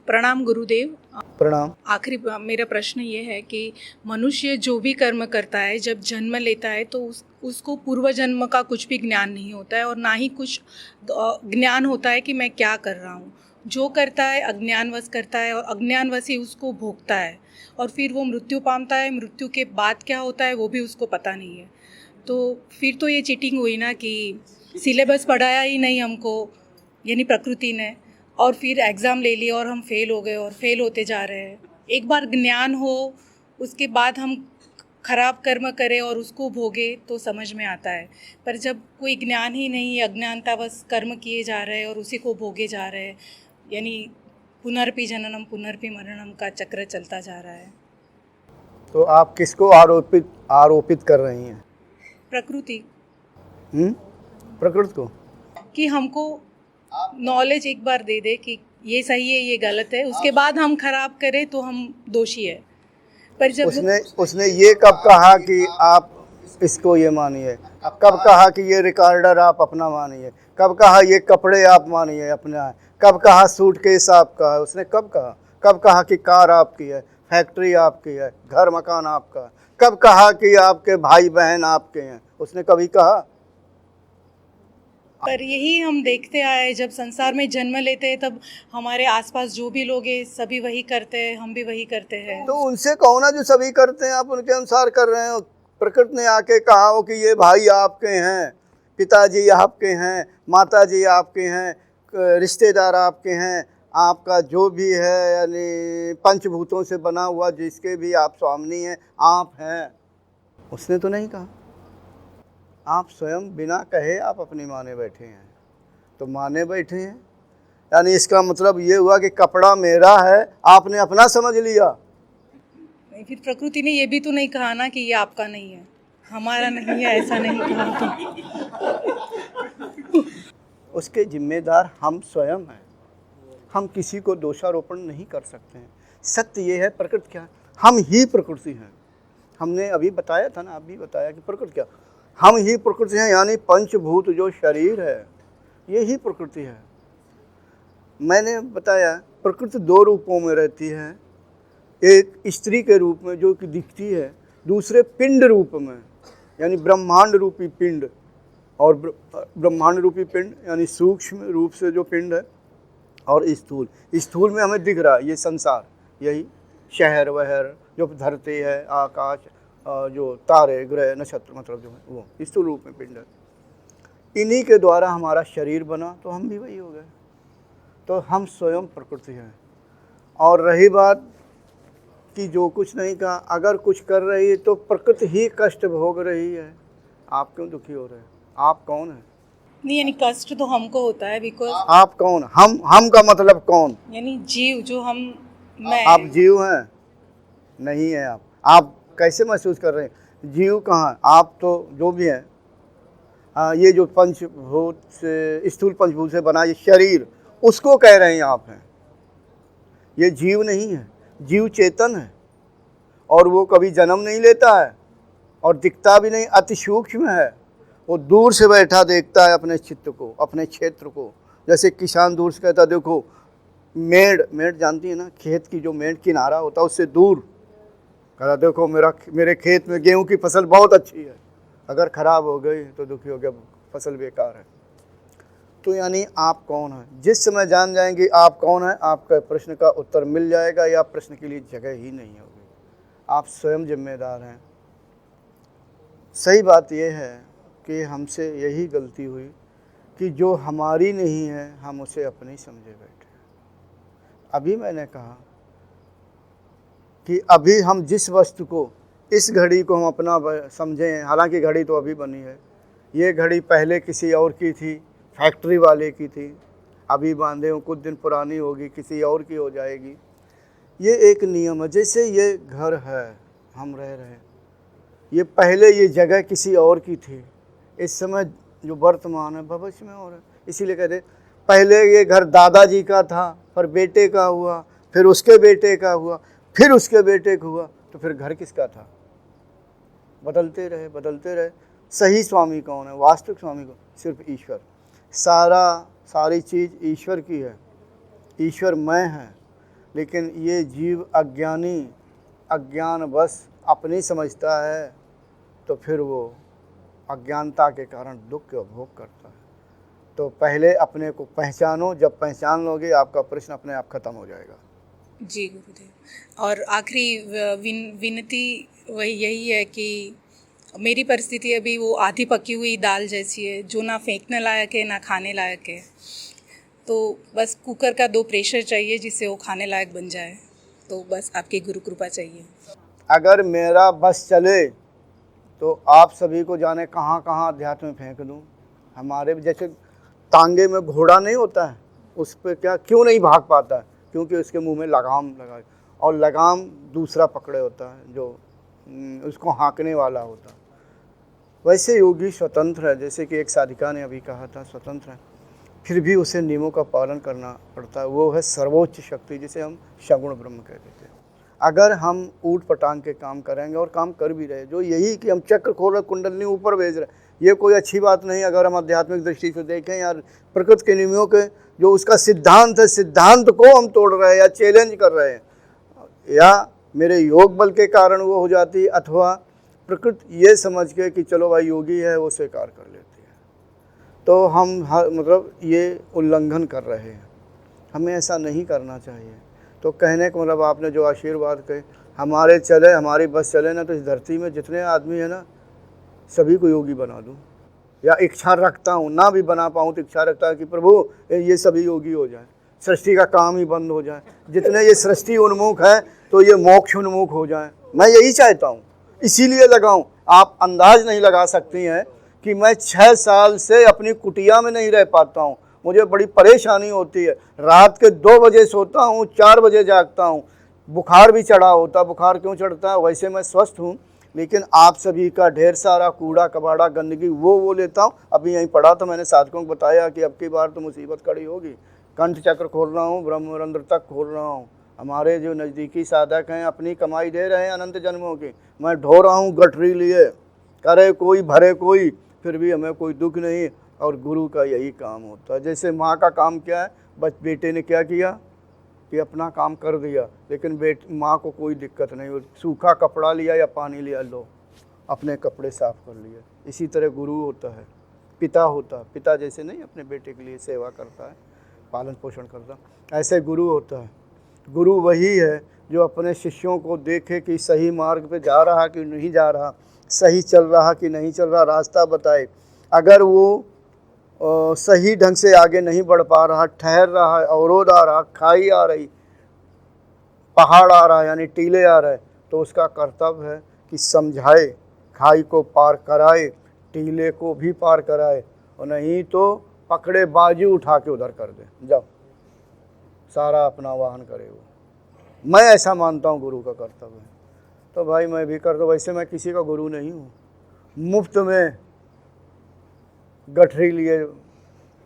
प्रणाम गुरुदेव। प्रणाम। आखिरी मेरा प्रश्न ये है कि मनुष्य जो भी कर्म करता है, जब जन्म लेता है तो उसको पूर्व जन्म का कुछ भी ज्ञान नहीं होता है और ना ही कुछ ज्ञान होता है कि मैं क्या कर रहा हूँ। जो करता है अज्ञानवश करता है और अज्ञानवश ही उसको भोगता है और फिर वो मृत्यु पाता है। मृत्यु के बाद क्या होता है वो भी उसको पता नहीं है। तो फिर तो ये चीटिंग हुई ना कि सिलेबस पढ़ाया ही नहीं हमको, यानी प्रकृति ने, और फिर एग्ज़ाम ले लिया और हम फेल हो गए और फेल होते जा रहे हैं। एक बार ज्ञान हो उसके बाद हम खराब कर्म करें और उसको भोगे तो समझ में आता है, पर जब कोई ज्ञान ही नहीं है, अज्ञानतावश कर्म किए जा रहे हैं और उसी को भोगे जा रहे हैं, यानी पुनर्पि जननम पुनर्पि मरणम का चक्र चलता जा रहा है। तो आप किसको आरोपित कर रही हैं? प्रकृति। प्रकृति को? कि हमको नॉलेज एक बार दे दे कि ये सही है ये गलत है, उसके बाद हम खराब करें तो हम दोषी है। पर जब उसने ये कब कहा कि आप इसको ये मानिए? कब कहा कि ये रिकॉर्डर आप अपना मानिए? कब कहा ये कपड़े आप मानिए अपना? कब कहा सूटकेस आपका है? उसने कब कहा? कब कहा कि कार आपकी है, फैक्ट्री आपकी है, घर मकान आपका है? कब कहा कि आपके भाई बहन आपके हैं? उसने कभी कहा? पर यही हम देखते आए, जब संसार में जन्म लेते हैं तब हमारे आसपास जो भी लोग हैं सभी वही करते हैं, हम भी वही करते हैं। तो उनसे कहो ना जो सभी करते हैं, आप उनके अनुसार कर रहे हो। प्रकृति ने आके कहा हो कि ये भाई आपके हैं, पिताजी आपके हैं, माताजी आपके हैं, रिश्तेदार आपके हैं, आपका जो भी है यानी पंचभूतों से बना हुआ जिसके भी आप स्वामी हैं, आप हैं। उसने तो नहीं कहा। आप स्वयं बिना कहे आप अपनी माने बैठे हैं। तो माने बैठे हैं यानी इसका मतलब ये हुआ कि कपड़ा मेरा है, आपने अपना समझ लिया। नहीं, फिर प्रकृति ने ये भी तो नहीं कहा ना कि ये आपका नहीं है, हमारा नहीं है, ऐसा नहीं कहा तो। उसके जिम्मेदार हम स्वयं हैं। हम किसी को दोषारोपण नहीं कर सकते हैं। सत्य ये है, प्रकृति क्या है? हम ही प्रकृति हैं। हमने अभी बताया था ना, अभी बताया कि प्रकृति क्या, हम ही प्रकृति हैं। यानी पंचभूत जो शरीर है ये ही प्रकृति है। मैंने बताया प्रकृति दो रूपों में रहती है, एक स्त्री के रूप में जो कि दिखती है, दूसरे पिंड रूप में यानी ब्रह्मांड रूपी पिंड। और ब्रह्मांड रूपी पिंड यानी सूक्ष्म रूप से जो पिंड है, और स्थूल में हमें दिख रहा है ये संसार, यही शहर वहर जो धरती है, आकाश, जो तारे ग्रह नक्षत्र, मतलब जो है वो स्थूल रूप में पिंड है। इन्हीं के द्वारा हमारा शरीर बना, तो हम भी वही हो गए। तो हम स्वयं प्रकृति हैं। और रही बात कि जो कुछ नहीं कहा, अगर कुछ कर रही है तो प्रकृति ही कष्ट भोग रही है। आप क्यों दुखी हो रहे हैं? आप कौन है? नहीं, यानी कष्ट तो हमको होता है, बिकॉज आप कौन? हम का मतलब कौन? यानी जीव, जो हम, मैं। आप जीव हैं? नहीं है। आप कैसे महसूस कर रहे हैं? जीव कहाँ? आप तो जो भी हैं, ये जो पंचभूत से, स्थूल पंचभूत से बना ये शरीर, उसको कह रहे हैं आप हैं। ये जीव नहीं है। जीव चेतन है और वो कभी जन्म नहीं लेता है और दिखता भी नहीं, अति सूक्ष्म है। वो दूर से बैठा देखता है अपने चित्त को, अपने क्षेत्र को। जैसे किसान दूर से कहता, देखो मेड़ जानती है ना, खेत की जो मेड़ किनारा होता है उससे दूर कहता, देखो मेरे खेत में गेहूं की फसल बहुत अच्छी है, अगर खराब हो गई तो दुखी हो गया, फसल बेकार है। तो यानी आप कौन हैं? जिस समय जान जाएंगे आप कौन हैं, आपका प्रश्न का उत्तर मिल जाएगा, या प्रश्न के लिए जगह ही नहीं होगी। आप स्वयं जिम्मेदार हैं। सही बात यह है कि हमसे यही गलती हुई कि जो हमारी नहीं है हम उसे अपनी समझे बैठे। अभी मैंने कहा कि अभी हम जिस वस्तु को, इस घड़ी को हम अपना समझें, हालांकि घड़ी तो अभी बनी है, ये घड़ी पहले किसी और की थी, फैक्ट्री वाले की थी, अभी बांधे हो, कुछ दिन पुरानी होगी, किसी और की हो जाएगी। ये एक नियम है। जैसे ये घर है, हम रह रहे हैं, ये पहले ये जगह किसी और की थी, इस समय जो वर्तमान है भविष्य में और है। इसीलिए कहते पहले ये घर दादाजी का था, फिर बेटे का हुआ, फिर उसके बेटे का हुआ, फिर उसके बेटे का हुआ, तो फिर घर किसका था? बदलते रहे बदलते रहे। सही स्वामी कौन है? वास्तविक स्वामी कौन? सिर्फ ईश्वर। सारी चीज़ ईश्वर की है, ईश्वर मैं है। लेकिन ये जीव अज्ञान बस अपनी समझता है, तो फिर वो अज्ञानता के कारण दुख का भोग करता है। तो पहले अपने को पहचानो, जब पहचान लोगे आपका प्रश्न अपने आप खत्म हो जाएगा। जी गुरुदेव, और आखिरी विनती वही यही है कि मेरी परिस्थिति अभी वो आधी पकी हुई दाल जैसी है, जो ना फेंकने लायक है ना खाने लायक है। तो बस कुकर का 2 प्रेशर चाहिए जिससे वो खाने लायक बन जाए। तो बस आपकी गुरु कृपा चाहिए। अगर मेरा बस चले तो आप सभी को जाने कहाँ कहाँ अध्यात्म में फेंक दूँ। हमारे जैसे तांगे में घोड़ा नहीं होता है, उस पर क्या क्यों नहीं भाग पाता है? क्योंकि उसके मुंह में लगाम लगा, और लगाम दूसरा पकड़े होता है जो उसको हाँकने वाला होता है। वैसे योगी स्वतंत्र है, जैसे कि एक साधिका ने अभी कहा था स्वतंत्र है, फिर भी उसे नियमों का पालन करना पड़ता है। वो है सर्वोच्च शक्ति, जिसे हम सगुण ब्रह्म कहते थे। अगर हम ऊट पटांग के काम करेंगे, और काम कर भी रहे, जो यही कि हम चक्र खोल रहे, कुंडलनी ऊपर भेज रहे, ये कोई अच्छी बात नहीं। अगर हम आध्यात्मिक दृष्टि से देखें यार, प्रकृति के नियमों के जो उसका सिद्धांत है, सिद्धांत को हम तोड़ रहे हैं या चैलेंज कर रहे हैं, या मेरे योग बल के कारण वो हो जाती है, अथवा प्रकृति ये समझ के कि चलो भाई योगी है वो स्वीकार कर लेती है, तो हम मतलब ये उल्लंघन कर रहे हैं। हमें ऐसा नहीं करना चाहिए। तो कहने का मतलब आपने जो आशीर्वाद कहे, हमारी बस चले ना, तो इस धरती में जितने आदमी है ना, सभी को योगी बना दूं। या इच्छा रखता हूँ, ना भी बना पाऊँ तो इच्छा रखता है कि प्रभु ये सभी योगी हो जाए, सृष्टि का काम ही बंद हो जाए। जितने ये सृष्टि उन्मुख है तो ये मोक्ष उन्मुख हो जाए। मैं यही चाहता हूँ, इसीलिए लगाऊँ। आप अंदाज नहीं लगा सकती हैं कि मैं 6 साल से अपनी कुटिया में नहीं रह पाता हूँ। मुझे बड़ी परेशानी होती है। रात के 2 बजे सोता हूँ, 4 बजे जागता हूँ। बुखार भी चढ़ा होता। बुखार क्यों चढ़ता है? वैसे मैं स्वस्थ हूँ, लेकिन आप सभी का ढेर सारा कूड़ा कबाड़ा गंदगी वो लेता हूँ। अभी यहीं पढ़ा तो मैंने साधकों को बताया कि अब की बार तो मुसीबत खड़ी होगी। कंठ चक्र खोल रहा हूँ, ब्रह्मरंध्र तक खोल रहा हूँ। हमारे जो नज़दीकी साधक हैं अपनी कमाई दे रहे हैं अनंत जन्मों की। मैं ढो रहा हूँ गठरी लिए, करे कोई भरे कोई, फिर भी हमें कोई दुख नहीं। और गुरु का यही काम होता है। जैसे माँ का काम क्या है, बस बेटे ने क्या किया कि अपना काम कर दिया, लेकिन माँ को कोई दिक्कत नहीं। सूखा कपड़ा लिया या पानी लिया, लो अपने कपड़े साफ कर लिए। इसी तरह गुरु होता है, पिता होता है। पिता जैसे नहीं अपने बेटे के लिए सेवा करता है, पालन पोषण करता, ऐसे गुरु होता है। गुरु वही है जो अपने शिष्यों को देखे कि सही मार्ग पे जा रहा कि नहीं जा रहा, सही चल रहा कि नहीं चल रहा, रास्ता बताए। अगर वो सही ढंग से आगे नहीं बढ़ पा रहा, ठहर रहा है, अवरोध आ रहा, खाई आ रही, पहाड़ आ रहा है यानी टीले आ रहे, तो उसका कर्तव्य है कि समझाए, खाई को पार कराए, टीले को भी पार कराए, और नहीं तो पकड़े बाजू उठा के उधर कर दे, जाओ सारा अपना वाहन करे वो। मैं ऐसा मानता हूँ गुरु का कर्तव्य है। तो भाई मैं भी कर दो। वैसे मैं किसी का गुरु नहीं हूँ, मुफ्त में गठरी लिए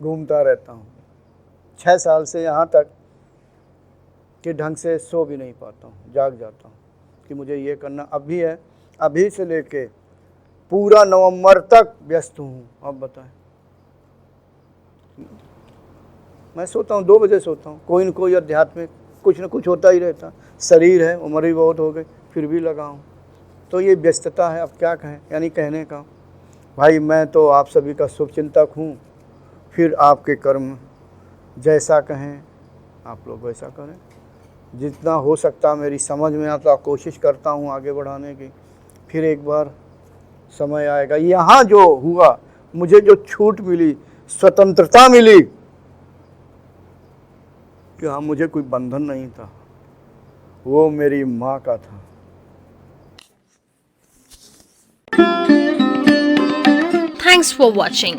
घूमता रहता हूँ। 6 साल से यहाँ तक कि ढंग से सो भी नहीं पाता हूँ, जाग जाता हूँ कि मुझे ये करना अभी है। अभी से लेके पूरा नवंबर तक व्यस्त हूँ। अब बताएं, मैं सोता हूँ 2 बजे सोता हूँ। कोई न कोई आध्यात्मिक कुछ न कुछ होता ही रहता। शरीर है, उम्र भी बहुत हो गई, फिर भी लगा हूँ। तो ये व्यस्तता है, अब क्या कहें। यानी कहने का भाई मैं तो आप सभी का शुभचिंतक हूँ, फिर आपके कर्म जैसा कहें आप लोग वैसा करें। जितना हो सकता मेरी समझ में आता कोशिश करता हूँ आगे बढ़ाने की। फिर एक बार समय आएगा, यहाँ जो हुआ, मुझे जो छूट मिली, स्वतंत्रता मिली कि हाँ मुझे कोई बंधन नहीं था, वो मेरी माँ का था। Thanks for watching.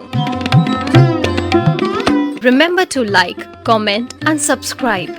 Remember to like, comment and subscribe.